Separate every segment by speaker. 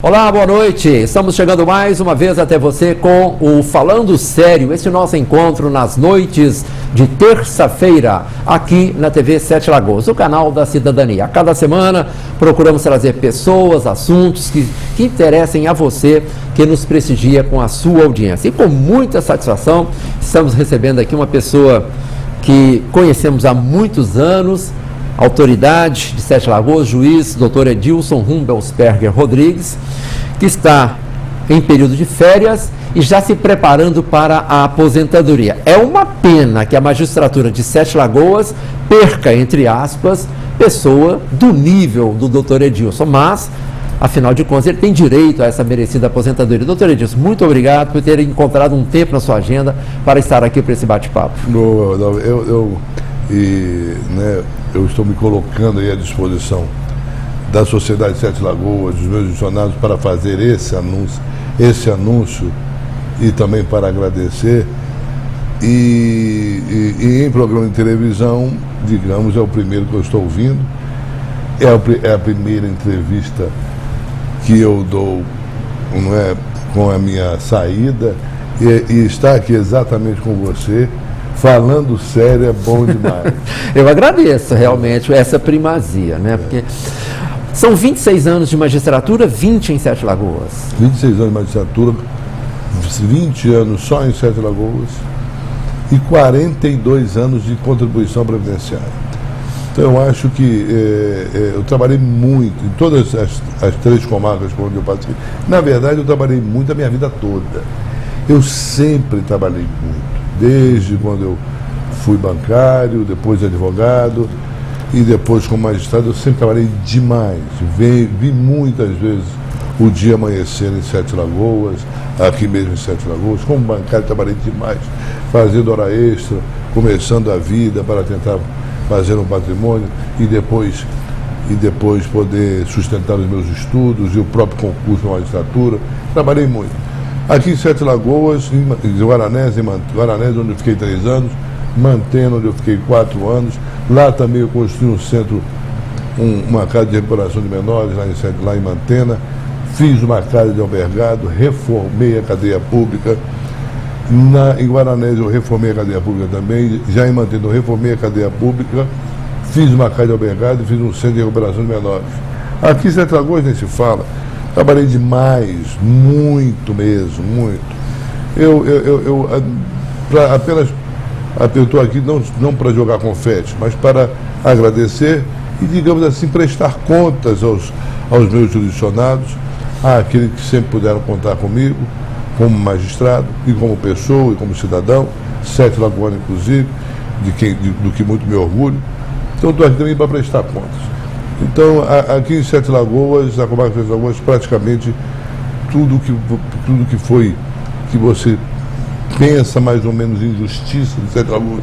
Speaker 1: Olá, boa noite. Estamos chegando mais uma vez até você com o Falando Sério, esse nosso encontro nas noites de terça-feira, aqui na TV Sete Lagoas, o canal da cidadania. A cada semana procuramos trazer pessoas, assuntos que interessem a você, que nos prestigia com a sua audiência. E com muita satisfação, estamos recebendo aqui uma pessoa que conhecemos há muitos anos, autoridade de Sete Lagoas, juiz, doutor Edilson Rumbelsperger Rodrigues, que está em período de férias e já se preparando para a aposentadoria. É uma pena que a magistratura de Sete Lagoas perca, entre aspas, pessoa do nível do doutor Edilson, mas, afinal de contas, ele tem direito a essa merecida aposentadoria. Doutor Edilson, muito obrigado por ter encontrado um tempo na sua agenda para estar aqui para esse bate-papo.
Speaker 2: Eu estou me colocando aí à disposição da Sociedade de Sete Lagoas, dos meus funcionários, para fazer esse anúncio e também para agradecer. E em programa de televisão, digamos, é o primeiro que eu estou ouvindo, é a primeira entrevista que eu dou, não é, com a minha saída, e estar aqui exatamente com você, falando sério, é bom demais.
Speaker 1: Eu agradeço realmente essa primazia, né? Porque são 26 anos de magistratura, 20 em Sete Lagoas.
Speaker 2: 26 anos de magistratura, 20 anos só em Sete Lagoas e 42 anos de contribuição previdenciária. Então eu acho que eu trabalhei muito em todas as três comarcas por onde eu passei. Na verdade, eu trabalhei muito a minha vida toda. Eu sempre trabalhei muito. Desde quando eu fui bancário, depois advogado e depois como magistrado, eu sempre trabalhei demais. Vi muitas vezes o dia amanhecer em Sete Lagoas, aqui mesmo em Sete Lagoas. Como bancário, trabalhei demais, fazendo hora extra, começando a vida para tentar fazer um patrimônio e depois poder sustentar os meus estudos e o próprio concurso na magistratura. Trabalhei muito. Aqui em Sete Lagoas, em Guaranés, onde eu fiquei 3 anos, Mantena, onde eu fiquei 4 anos. Lá também eu construí um centro, uma casa de recuperação de menores, lá em Mantena. Fiz uma casa de albergado, reformei a cadeia pública. Em Guaranés eu reformei a cadeia pública também. Já em Mantena eu reformei a cadeia pública, fiz uma casa de albergado e fiz um centro de recuperação de menores. Aqui em Sete Lagoas nem se fala. Trabalhei demais, muito mesmo, muito. Eu estou aqui não para jogar confete, mas para agradecer e, digamos assim, prestar contas aos meus jurisdicionados, àqueles que sempre puderam contar comigo, como magistrado e como pessoa e como cidadão, Sete Lagoas inclusive, do que muito me orgulho. Então estou aqui também para prestar contas. Então, aqui em Sete Lagoas, na comarca de Sete Lagoas, praticamente tudo que você pensa mais ou menos em justiça de Sete Lagoas,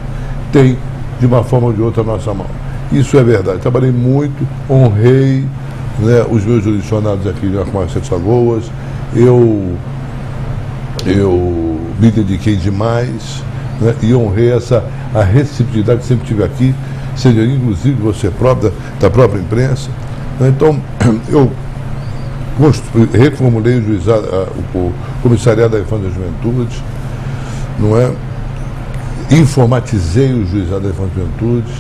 Speaker 2: tem, de uma forma ou de outra, a nossa mão. Isso é verdade. Trabalhei muito, honrei, né, os meus jurisdicionados aqui na comarca de Sete Lagoas, eu me dediquei demais, né, e honrei a reciprocidade que sempre tive aqui, seja inclusive você próprio, da própria imprensa. Então, eu reformulei o Comissariado da Infância e da Juventude, não é? Informatizei o Juizado da Infância e da Juventude,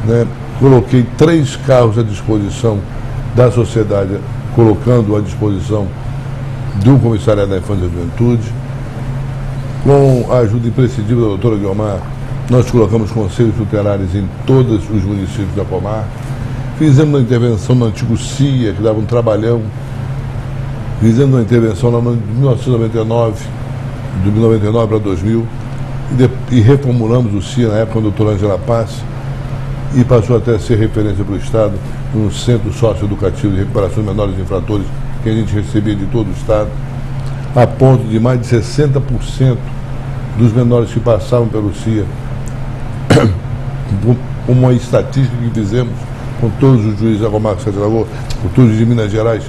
Speaker 2: né? Coloquei 3 carros à disposição da sociedade, colocando à disposição do Comissariado da Infância e da Juventude, com a ajuda imprescindível da doutora Guiomar. Nós colocamos conselhos tutelares em todos os municípios da comarca. Fizemos uma intervenção no antigo CIA, que dava um trabalhão. Fizemos uma intervenção lá em 1999, de 1999 para 2000, e reformulamos o CIA na época com a doutora Angela Paz, e passou até a ser referência para o Estado, num centro socioeducativo de recuperação de menores infratores, que a gente recebia de todo o Estado, a ponto de mais de 60% dos menores que passavam pelo CIA, uma estatística que fizemos com todos os juízes da comarca de Sete Lagoas, com todos os de Minas Gerais,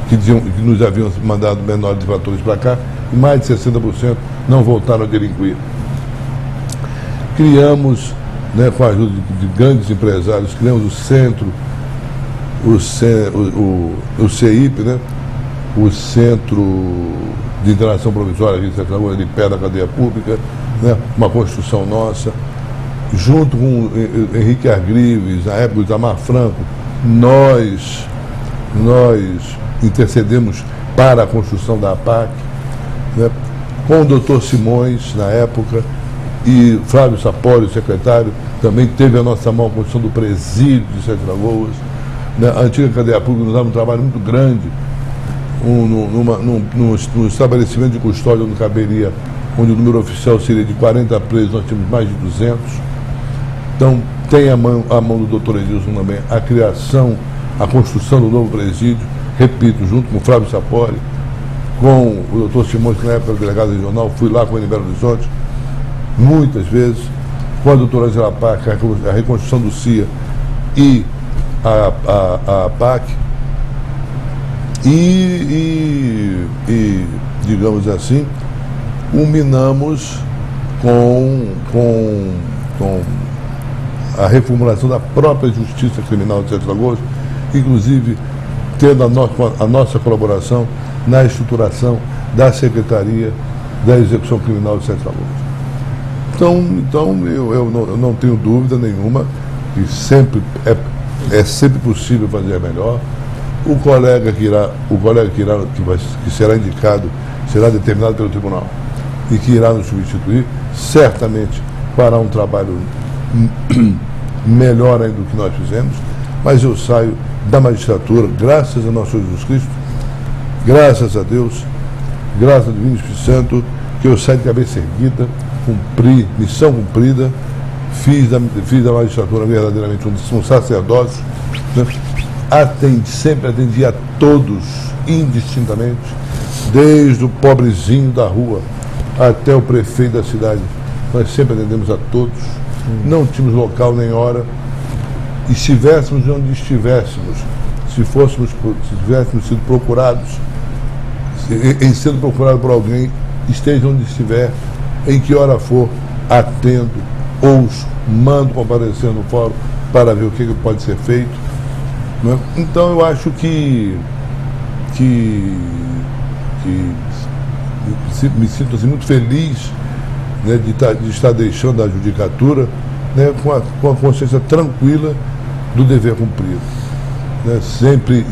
Speaker 2: que nos haviam mandado menores infratores para cá, e mais de 60% não voltaram a delinquir. Criamos, né, com a ajuda de grandes empresários, criamos o centro, o CEIP, né, o Centro de Internação Provisória aqui de Sete Lagoas, de pé da cadeia pública, né? Uma construção nossa. Junto com o Henrique Argrives, na época do Itamar Franco, nós intercedemos para a construção da APAC, né? Com o doutor Simões, na época, e Flávio Sapori, o secretário, também teve a nossa mão a construção do presídio de Sete Lagoas, né? A antiga cadeia pública nos dava um trabalho muito grande, num estabelecimento de custódia onde caberia, onde o número oficial seria de 40 presos, nós tínhamos mais de 200. Então, tem a mão do doutor Edilson também, a criação, a construção do novo presídio, repito, junto com o Flávio Sapori, com o doutor Simões, que na época era delegado regional, fui lá com ele em Belo Horizonte, muitas vezes, com a doutora Angela Pac, a reconstrução do CIA e a PAC, e, digamos assim, culminamos com a reformulação da própria Justiça Criminal de Sete Lagoas, inclusive tendo a nossa colaboração na estruturação da Secretaria da Execução Criminal de Sete Lagoas. Então eu não tenho dúvida nenhuma que sempre é sempre possível fazer melhor. O colega que será indicado, será determinado pelo tribunal e que irá nos substituir, certamente fará um trabalho melhor ainda do que nós fizemos, mas eu saio da magistratura, graças a nosso Jesus Cristo, graças a Deus, graças ao Divino Espírito Santo, que eu saio de cabeça erguida, cumpri, missão cumprida, fiz da magistratura verdadeiramente um sacerdócio, né? Sempre atendi a todos, indistintamente, desde o pobrezinho da rua até o prefeito da cidade. Nós sempre atendemos a todos, não tínhamos local nem hora, e estivéssemos onde estivéssemos, se tivéssemos sido procurados, em sendo procurado por alguém, esteja onde estiver, em que hora for, atendo, ouço, mando comparecer no fórum para ver o que pode ser feito. Né? Então eu acho que me sinto assim, muito feliz, né, de estar deixando a judicatura, né, com a consciência tranquila do dever cumprido. Né? Sempre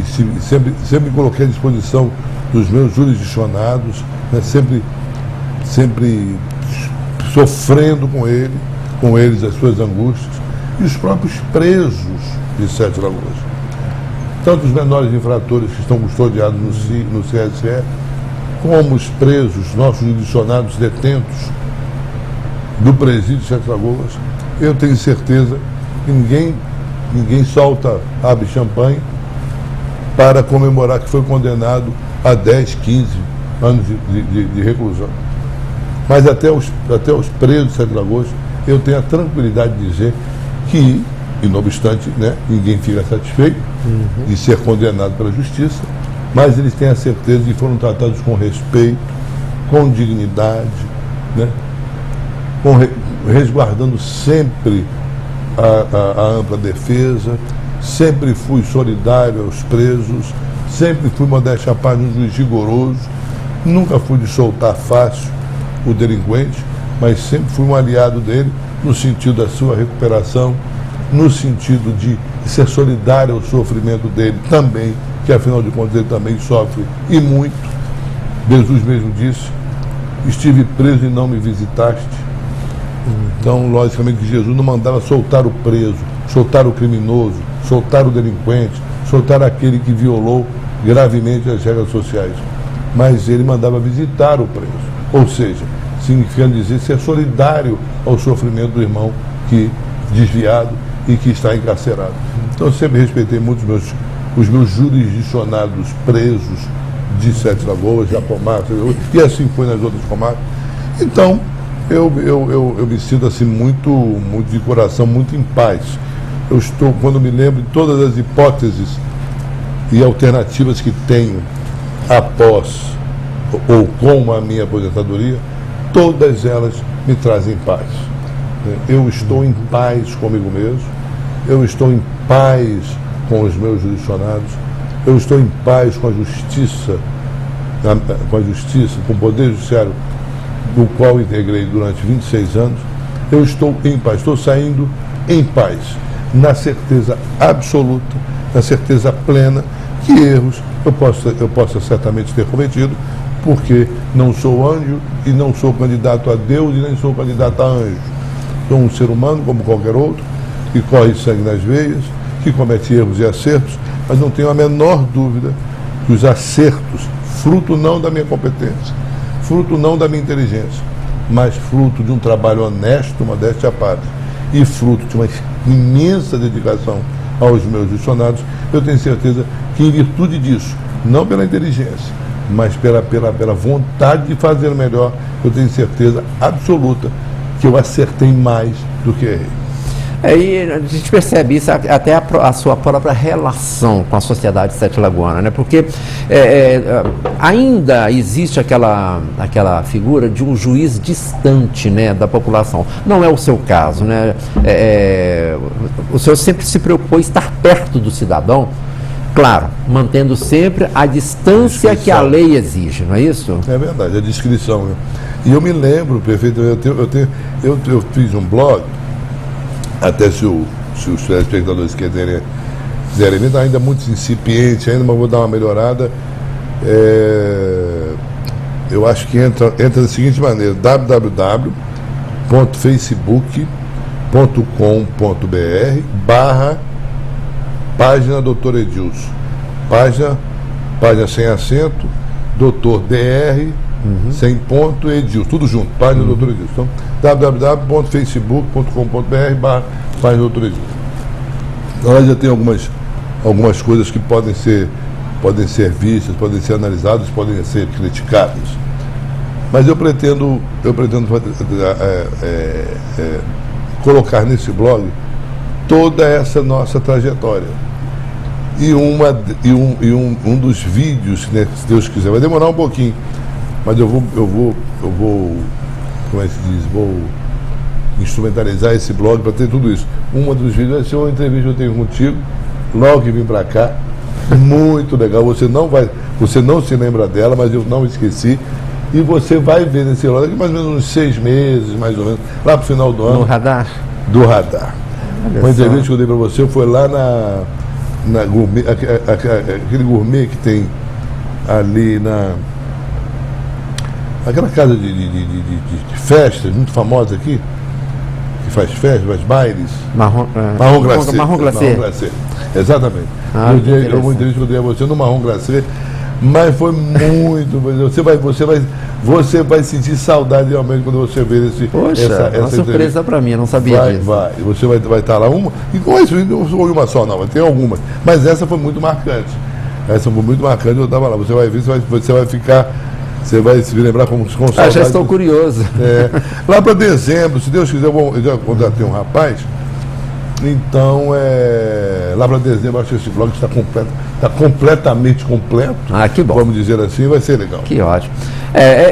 Speaker 2: me coloquei à disposição dos meus jurisdicionados, né, sempre sofrendo com eles as suas angústias, e os próprios presos de Sete Lagoas. Tanto os menores infratores que estão custodiados no CSE, como os presos, nossos jurisdicionados detentos do presídio de Sete Lagoas, eu tenho certeza que ninguém abre champanhe para comemorar que foi condenado a 10, 15 anos de reclusão. Mas até os presos de Sete Lagoas, eu tenho a tranquilidade de dizer que, e não obstante, né, ninguém fica satisfeito de ser condenado pela justiça, mas eles têm a certeza de que foram tratados com respeito, com dignidade, né, resguardando sempre a ampla defesa. Sempre fui solidário aos presos, sempre fui, modéstia à parte, um juiz rigoroso, nunca fui de soltar fácil o delinquente, mas sempre fui um aliado dele no sentido da sua recuperação, no sentido de ser solidário ao sofrimento dele também, que afinal de contas ele também sofre e muito. Jesus mesmo disse: estive preso e não me visitaste. Então, logicamente, que Jesus não mandava soltar o preso, soltar o criminoso, soltar o delinquente, soltar aquele que violou gravemente as regras sociais, mas ele mandava visitar o preso, ou seja, significando dizer ser solidário ao sofrimento do irmão que desviado e que está encarcerado. Então eu sempre respeitei muito os meus jurisdicionados presos de Sete Lagoas, Japomar, e assim foi nas outras comarcas. Então eu me sinto assim muito de coração, muito em paz. Eu estou, quando me lembro de todas as hipóteses e alternativas que tenho após ou com a minha aposentadoria, todas elas me trazem paz. Eu estou em paz comigo mesmo, eu estou em paz com os meus jurisdicionados, eu estou em paz com a justiça com a justiça, com o poder judiciário, o qual integrei durante 26 anos, eu estou em paz, estou saindo em paz, na certeza absoluta, na certeza plena que erros eu possa certamente ter cometido, porque não sou anjo e não sou candidato a Deus e nem sou candidato a anjo. Sou um ser humano como qualquer outro, que corre sangue nas veias, que comete erros e acertos, mas não tenho a menor dúvida que os acertos, fruto não da minha competência, fruto não da minha inteligência, mas fruto de um trabalho honesto, modéstia à parte, e fruto de uma imensa dedicação aos meus funcionários, eu tenho certeza que em virtude disso, não pela inteligência, mas pela vontade de fazer melhor, eu tenho certeza absoluta que eu acertei mais do que errei.
Speaker 1: E a gente percebe isso até a sua própria relação com a sociedade Sete Lagoana, né? Porque ainda existe aquela figura de um juiz distante, né, da população. Não é o seu caso, né? O senhor sempre se preocupou em estar perto do cidadão, claro, mantendo sempre a distância que a lei exige, não é isso? É
Speaker 2: verdade, a descrição. Né? E eu me lembro perfeitamente, eu fiz um blog, até se os telespectadores quiserem ver, está ainda muito incipiente ainda, mas vou dar uma melhorada. Eu acho que entra da seguinte maneira: www.facebook.com.br/página Dr. Edilson, página sem acento, Dr. Dr. Sem ponto, Edilson, tudo junto, página Dr. Edilson. Então, www.facebook.com.br/página Dr. Edilson. Ela já tem algumas coisas que podem ser vistas, podem ser analisadas, podem ser criticadas. Mas eu pretendo colocar nesse blog toda essa nossa trajetória. E um dos vídeos, né, se Deus quiser, vai demorar um pouquinho, mas eu vou, como é que se diz, vou instrumentalizar esse blog para ter tudo isso. Um dos vídeos vai ser uma entrevista que eu tenho contigo, logo que vim para cá, muito legal, você não se lembra dela, mas eu não esqueci, e você vai ver nesse blog mais ou menos uns 6 meses, mais ou menos, lá para o final do ano.
Speaker 1: No radar?
Speaker 2: Do radar. Uma entrevista que eu dei para você foi lá na gourmet, aquele gourmet que tem ali aquela casa de festas muito famosa aqui, que faz festas, faz bailes.
Speaker 1: Marrom Glacé.
Speaker 2: Exatamente. Uma entrevista que eu dei a você no Marrom Glacé, mas foi muito. Você vai sentir saudade realmente quando você ver
Speaker 1: essa uma surpresa para mim, eu não sabia disso.
Speaker 2: Você vai estar lá e com isso não foi uma só, não, tem algumas. Mas essa foi muito marcante. Eu estava lá. Você vai ver, você vai ficar. Você vai se lembrar com saudade.
Speaker 1: Já estou curioso.
Speaker 2: Lá para dezembro, se Deus quiser, eu já contratei um rapaz. Então, lá para dezembro, acho que esse blog está completamente completo.
Speaker 1: Que bom.
Speaker 2: Vamos dizer assim, vai ser legal.
Speaker 1: Que ótimo.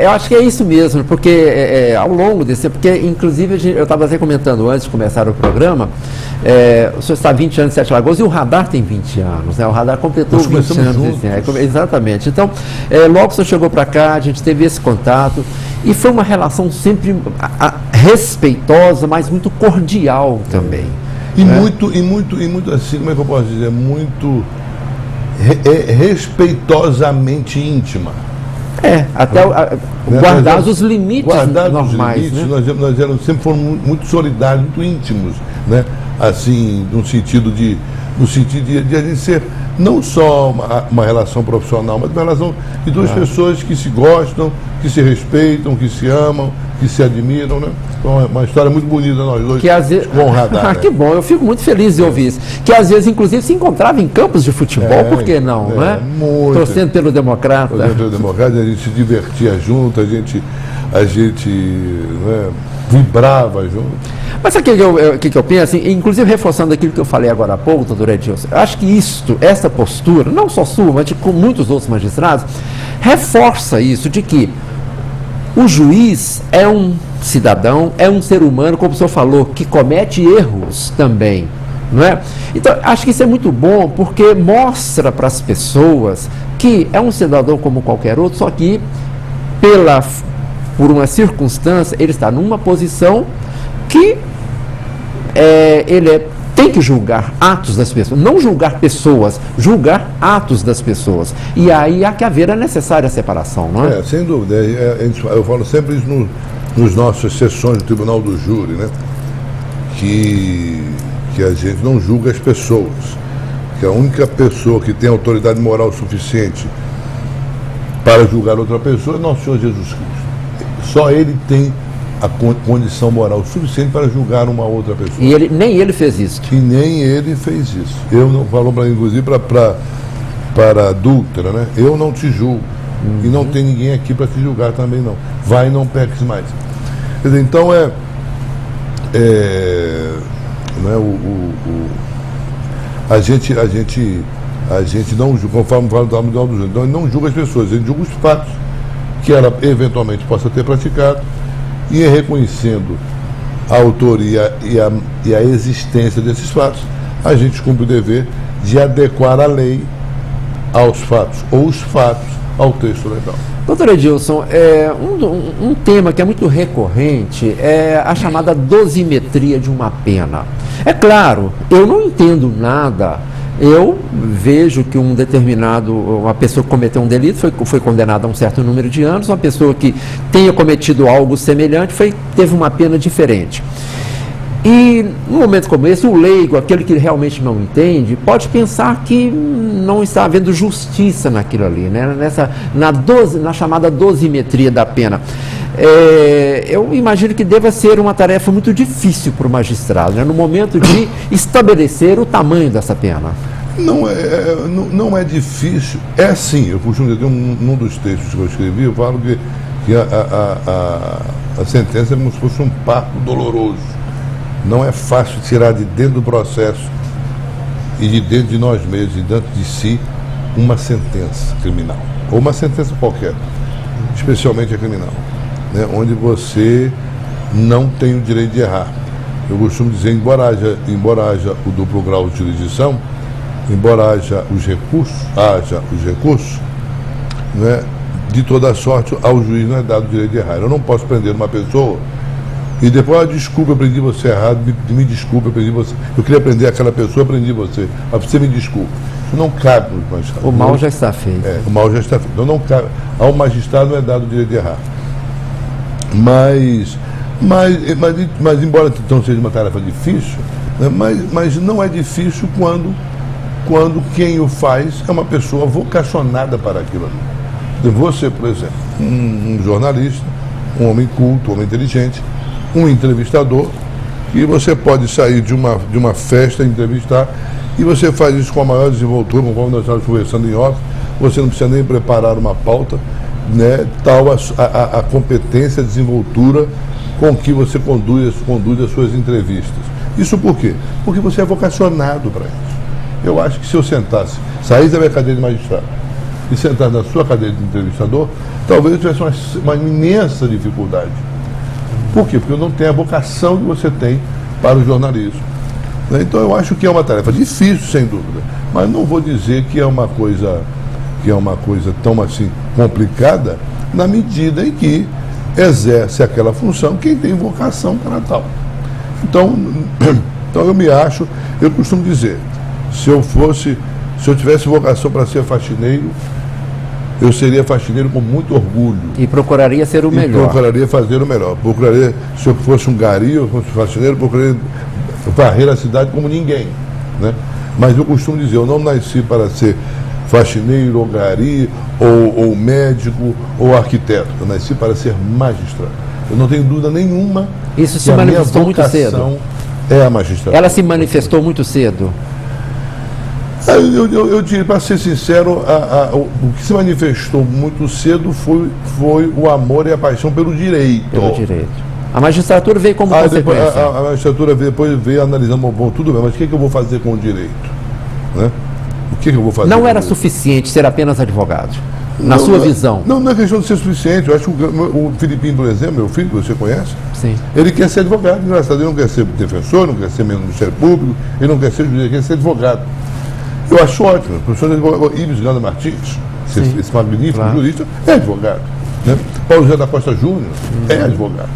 Speaker 1: Eu acho que é isso mesmo, porque ao longo desse... Porque, inclusive, eu estava até comentando antes de começar o programa, o senhor está há 20 anos em Sete Lagoas e o Radar tem 20 anos, né? O Radar completou 20 anos. Exatamente. Então, logo que o senhor chegou para cá, a gente teve esse contato e foi uma relação sempre respeitosa, mas muito cordial também.
Speaker 2: E muito assim, como é que eu posso dizer? Muito respeitosamente íntima. Guardados os limites normais. Nós sempre fomos muito solidários, muito íntimos, né? Assim, no sentido de a gente ser não só uma relação profissional, mas uma relação de duas pessoas que se gostam, que se respeitam, que se amam, que se admiram, né? Então é uma história muito bonita nós dois,
Speaker 1: que às vezes...
Speaker 2: com o Radar.
Speaker 1: Que bom, eu fico muito feliz de ouvir isso. Que às vezes, inclusive, se encontrava em campos de futebol, por que não, né?
Speaker 2: Muito.
Speaker 1: Torcendo pelo Democrata.
Speaker 2: Torcendo pelo Democrata, a gente se divertia junto, a gente né, vibrava junto.
Speaker 1: Mas sabe o que eu penso? Assim, inclusive reforçando aquilo que eu falei agora há pouco, doutor Edilson, eu acho que essa postura, não só sua, mas com muitos outros magistrados, reforça isso de que o juiz é um cidadão, é um ser humano, como o senhor falou, que comete erros também. não é? Então, acho que isso é muito bom, porque mostra para as pessoas que é um cidadão como qualquer outro, só que por uma circunstância, ele está numa posição que tem que julgar atos das pessoas, não julgar pessoas, julgar atos das pessoas. E aí há que haver a necessária separação, não é?
Speaker 2: Sem dúvida. Eu falo sempre isso nos nossas sessões do Tribunal do Júri, né? Que a gente não julga as pessoas, que a única pessoa que tem autoridade moral suficiente para julgar outra pessoa é nosso Senhor Jesus Cristo. Só Ele tem a condição moral suficiente para julgar uma outra pessoa.
Speaker 1: E nem ele fez isso.
Speaker 2: E nem ele fez isso. Eu não falo para, inclusive, para adúltera, né? Eu não te julgo. E não tem ninguém aqui para te julgar também, não. Vai e não peques mais. Quer dizer, então né, a gente não julga, conforme fala do Tribunal do Júri, então não julga as pessoas, a gente julga os fatos que ela eventualmente possa ter praticado, e reconhecendo a autoria e a existência desses fatos, a gente cumpre o dever de adequar a lei aos fatos, ou os fatos ao texto legal.
Speaker 1: Doutor Edilson, um tema que é muito recorrente é a chamada dosimetria de uma pena. É claro, eu não entendo nada. Eu vejo que uma pessoa que cometeu um delito foi condenada a um certo número de anos, uma pessoa que tenha cometido algo semelhante teve uma pena diferente. E num momento como esse, o leigo, aquele que realmente não entende, pode pensar que não está havendo justiça naquilo ali, né? Na chamada dosimetria da pena. Eu imagino que deva ser uma tarefa muito difícil para o magistrado, né? No momento de estabelecer o tamanho dessa pena.
Speaker 2: Não é difícil. É sim, eu costumo dizer, num dos textos que eu escrevi, eu falo que a sentença é como se fosse um parto doloroso. Não é fácil tirar de dentro do processo e de dentro de nós mesmos e dentro de si uma sentença criminal, ou uma sentença qualquer, especialmente a criminal, né, onde você não tem o direito de errar. Eu costumo dizer, embora haja o duplo grau de jurisdição, embora haja os recursos, né, de toda sorte ao juiz não é dado o direito de errar. Eu não posso prender uma pessoa e depois, desculpa, eu prendi você errado, me desculpa, eu prendi você. Eu queria prender aquela pessoa, eu prendi você. Mas você me desculpa. Isso não cabe no magistrado.
Speaker 1: O mal já está feito.
Speaker 2: O mal já está feito. Então não cabe. Ao magistrado não é dado o direito de errar. Mas embora então seja uma tarefa difícil, né, mas não é difícil quando quem o faz é uma pessoa vocacionada para aquilo ali. Você, por exemplo, um jornalista, um homem culto, um homem inteligente, um entrevistador, e você pode sair de uma festa, entrevistar, e você faz isso com a maior desenvoltura, conforme nós estávamos conversando em off, você não precisa nem preparar uma pauta, né, tal a competência, a desenvoltura com que você conduz as suas entrevistas. Isso por quê? Porque você é vocacionado para isso. Eu acho que se eu saísse da minha cadeira de magistrado e sentar na sua cadeira de entrevistador, talvez eu tivesse uma imensa dificuldade. Por quê? Porque eu não tenho a vocação que você tem para o jornalismo. Então eu acho que é uma tarefa difícil, sem dúvida, mas não vou dizer que é uma coisa tão assim complicada, na medida em que exerce aquela função quem tem vocação para tal. Então eu costumo dizer, se eu tivesse vocação para ser faxineiro, eu seria faxineiro com muito orgulho.
Speaker 1: E procuraria ser o melhor.
Speaker 2: Procuraria fazer o melhor. Se eu fosse um gari, ou fosse faxineiro, procuraria varrer a cidade como ninguém, né? Mas eu costumo dizer, eu não nasci para ser faxineiro, ou gari, ou médico, ou arquiteto. Eu nasci para ser magistrado. Eu não tenho dúvida nenhuma.
Speaker 1: Isso se manifestou muito cedo.
Speaker 2: É a magistratura.
Speaker 1: Ela se manifestou muito cedo.
Speaker 2: Eu diria, para ser sincero, o que se manifestou muito cedo foi o amor e a paixão pelo direito.
Speaker 1: Pelo direito. A magistratura veio como consequência.
Speaker 2: A magistratura depois veio analisando, bom, tudo bem, mas o que eu vou fazer com o direito? Né? O que eu vou fazer?
Speaker 1: Não era suficiente ser apenas advogado. Na sua visão?
Speaker 2: Não é questão de ser suficiente. Eu acho que o Filipinho, por exemplo, meu filho, que você conhece,
Speaker 1: Sim.
Speaker 2: ele quer ser advogado. Engraçado, ele não quer ser defensor, não quer ser membro do Ministério Público, ele não quer ser juiz, ele quer ser advogado. Eu acho ótimo. O professor de advogado, Ibis Ganda Martins, esse magnífico jurista, é advogado. Né? Paulo José da Costa Júnior é advogado.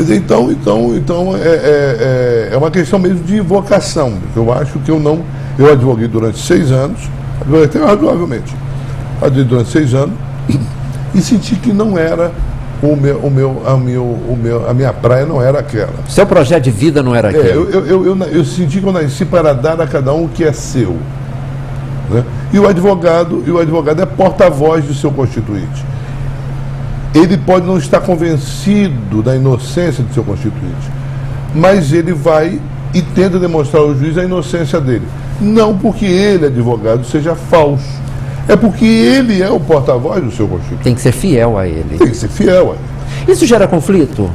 Speaker 2: Então é uma questão mesmo de vocação. Eu acho que eu advoguei durante 6 anos, advoguei até razoavelmente, advoguei durante 6 anos, e senti que não era a minha praia não era aquela.
Speaker 1: Seu projeto de vida não era aquele?
Speaker 2: Eu senti que eu nasci para dar a cada um o que é seu. Né? E o advogado é porta-voz do seu constituinte. Ele pode não estar convencido da inocência do seu constituinte, mas ele vai e tenta demonstrar ao juiz a inocência dele. Não porque ele, advogado, seja falso. É porque ele é o porta-voz do seu constituinte.
Speaker 1: Tem que ser fiel a ele.
Speaker 2: Tem que ser fiel a ele.
Speaker 1: Isso gera conflito?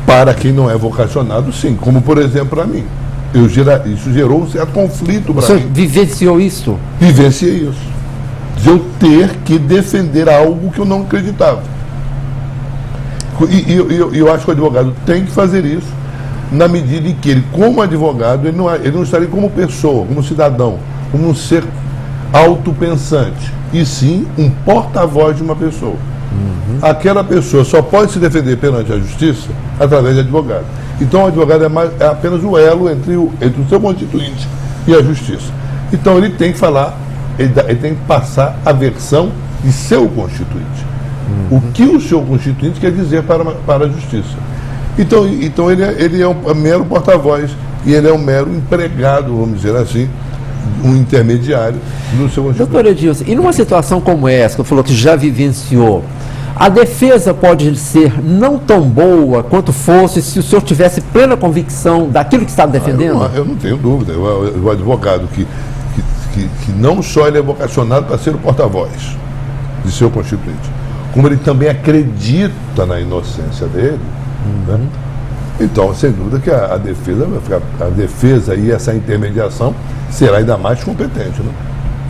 Speaker 2: Para quem não é vocacionado, sim. Como, por exemplo, para mim. Isso gerou um certo conflito para mim.
Speaker 1: Você vivenciou isso?
Speaker 2: Vivenciei isso. De eu ter que defender algo que eu não acreditava. E eu acho que o advogado tem que fazer isso na medida em que ele, como advogado, ele não estaria como pessoa, como cidadão, como um ser autopensante, e sim um porta-voz de uma pessoa. Aquela pessoa só pode se defender perante a justiça através de advogado. Então o advogado é apenas o elo entre o seu constituinte e a justiça. Então ele tem que falar, ele tem que passar a versão de seu constituinte. O que o seu constituinte quer dizer para a justiça. Então ele é um mero porta-voz e ele é um mero empregado, vamos dizer assim, um intermediário no seu constituinte.
Speaker 1: Doutor Edilson, e numa situação como essa, que eu falou que já vivenciou, a defesa pode ser não tão boa quanto fosse se o senhor tivesse plena convicção daquilo que estava defendendo?
Speaker 2: Eu não tenho dúvida. O advogado que não só ele é vocacionado para ser o porta-voz de seu constituinte, como ele também acredita na inocência dele, né? Então, sem dúvida que a defesa e essa intermediação será ainda mais competente, né?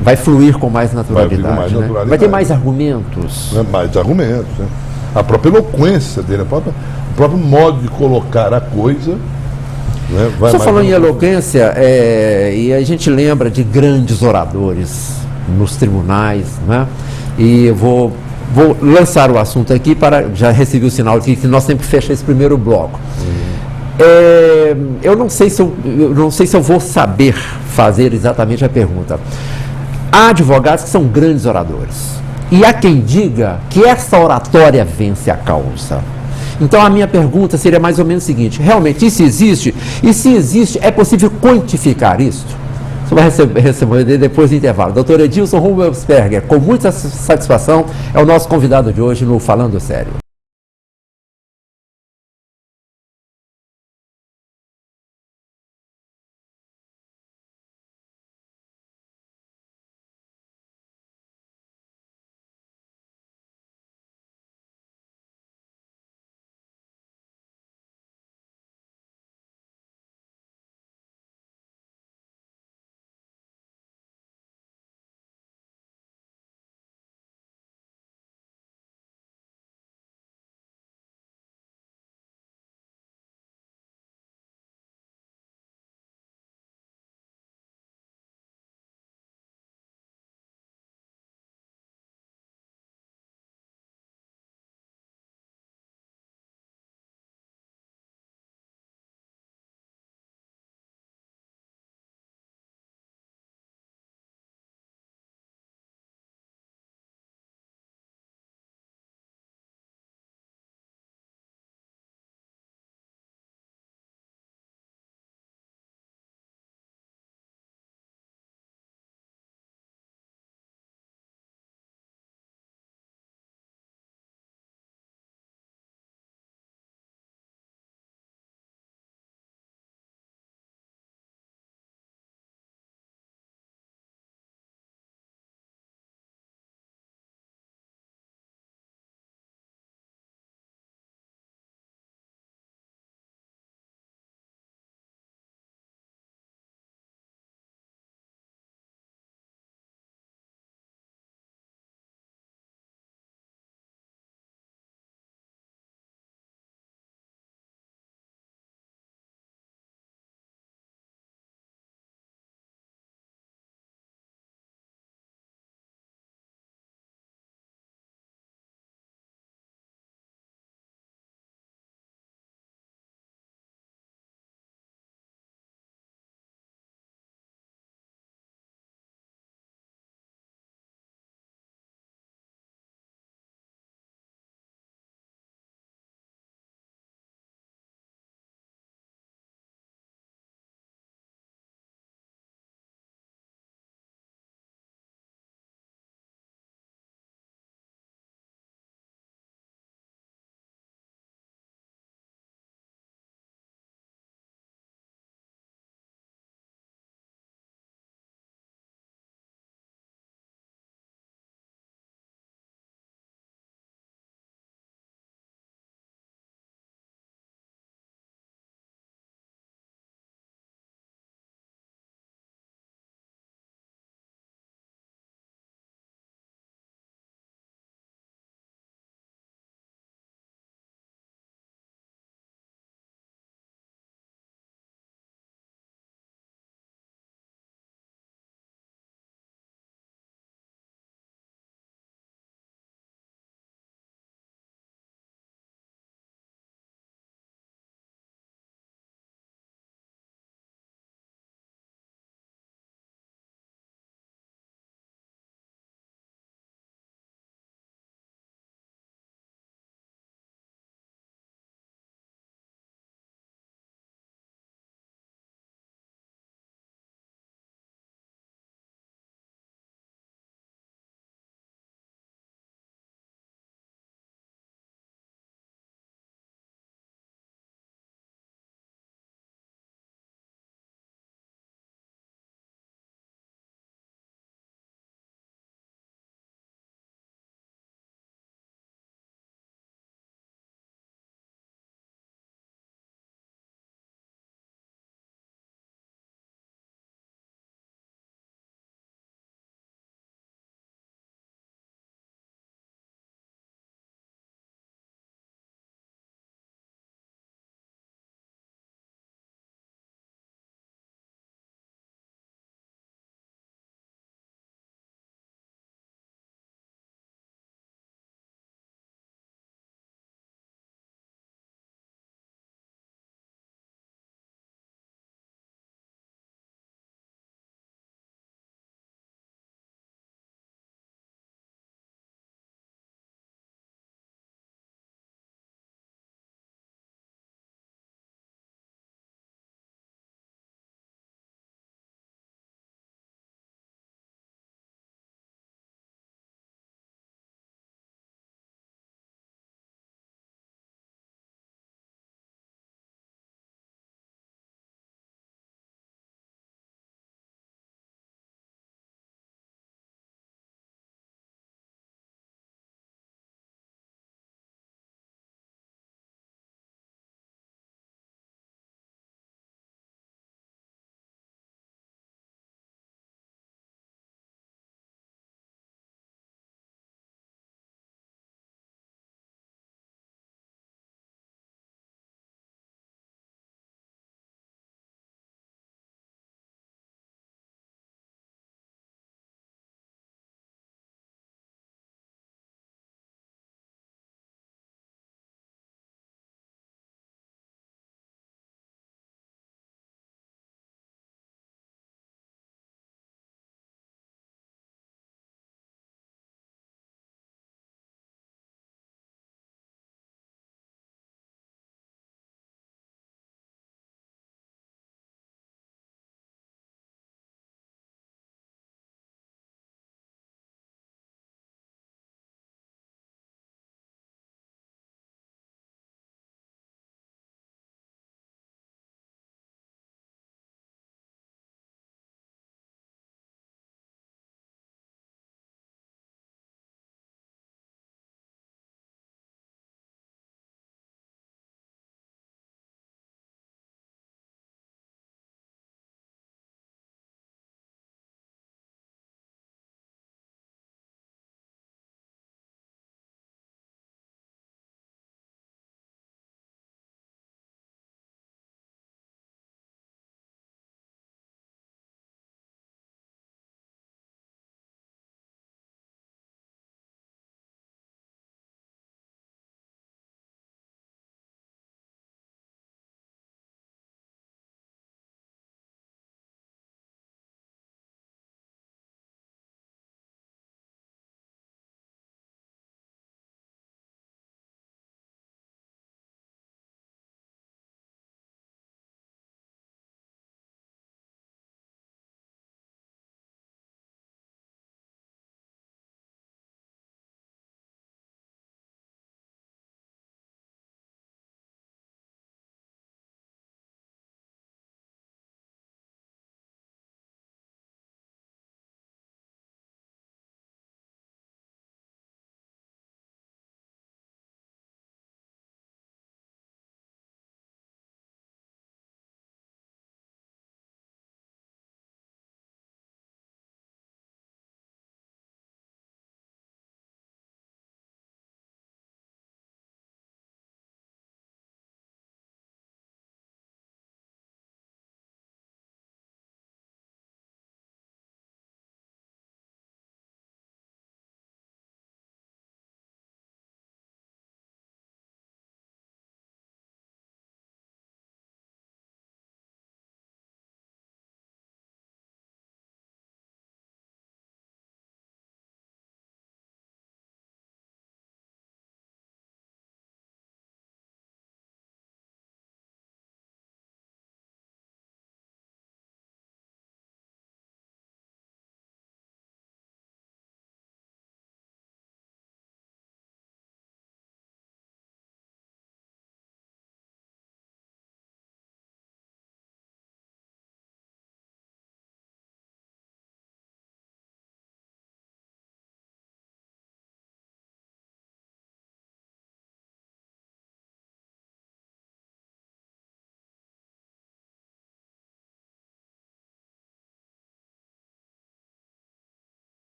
Speaker 1: Vai fluir com mais naturalidade, né? Vai ter mais argumentos.
Speaker 2: Mais argumentos, né? A própria eloquência dele, o próprio modo de colocar a coisa. Né?
Speaker 1: Você falou em eloquência, e a gente lembra de grandes oradores nos tribunais, né? E eu vou lançar o assunto aqui já recebi o sinal de que nós temos que fechar esse primeiro bloco. Eu não sei se eu vou saber fazer exatamente a pergunta. Há advogados que são grandes oradores. E há quem diga que essa oratória vence a causa. Então a minha pergunta seria mais ou menos o seguinte: realmente isso existe? E se existe, é possível quantificar isso? Você vai receber depois do intervalo. Doutor Edilson Rummelsperger, com muita satisfação, é o nosso convidado de hoje no Falando Sério.